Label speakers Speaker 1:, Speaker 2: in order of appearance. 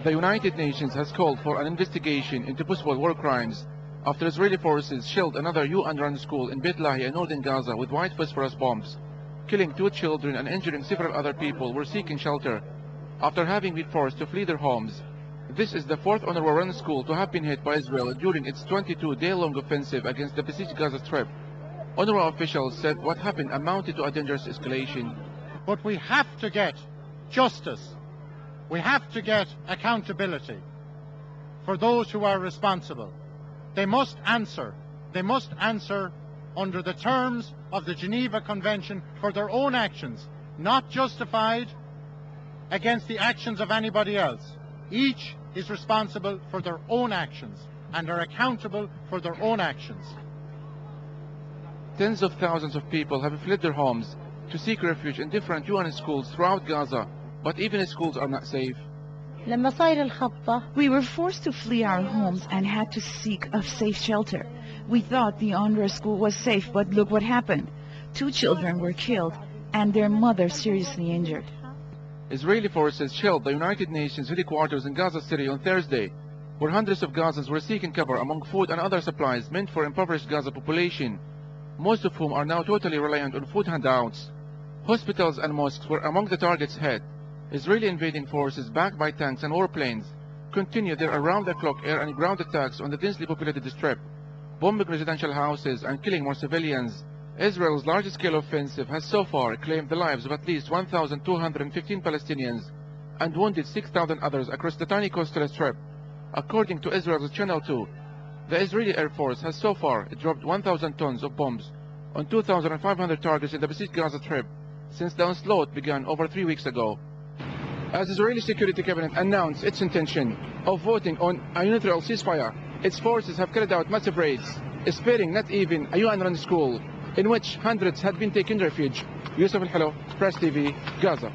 Speaker 1: The United Nations has called for an investigation into possible war crimes after Israeli forces shelled another UNRWA school in Beit Lahia in northern Gaza with white phosphorus bombs, killing 2 children and injuring several other people who were seeking shelter after having been forced to flee their homes. This is the 4th UNRWA-run school to have been hit by Israel during its 22-day-long offensive against the besieged Gaza Strip. UNRWA officials said what happened amounted to a dangerous escalation.
Speaker 2: But we have to get justice. We have to get accountability for those who are responsible. They must answer. They must answer under the terms of the Geneva Convention for their own actions, not justified against the actions of anybody else. Each is responsible for their own actions and are accountable for their own actions.
Speaker 1: Tens of thousands of people have fled their homes to seek refuge in different UN schools throughout Gaza, but even schools are not safe.
Speaker 3: We were forced to flee our homes and had to seek a safe shelter. We thought the UNRWA school was safe, but look what happened. 2 children were killed and their mother seriously injured.
Speaker 1: Israeli forces shelled the United Nations headquarters in Gaza City on Thursday, where hundreds of Gazans were seeking cover among food and other supplies meant for impoverished Gaza population, most of whom are now totally reliant on food handouts. Hospitals and mosques were among the targets hit. Israeli invading forces backed by tanks and warplanes continue their around-the-clock air and ground attacks on the densely populated strip, bombing residential houses and killing more civilians. Israel's large-scale offensive has so far claimed the lives of at least 1,215 Palestinians and wounded 6,000 others across the tiny coastal strip. According to Israel's Channel 2, the Israeli Air Force has so far dropped 1,000 tons of bombs on 2,500 targets in the besieged Gaza Strip since the onslaught began over 3 weeks ago. As Israeli Security Cabinet announced its intention of voting on a unilateral ceasefire, its forces have carried out massive raids, sparing not even a UN-run school, in which hundreds had been taking refuge. Yusuf Al-Halo, Press TV, Gaza.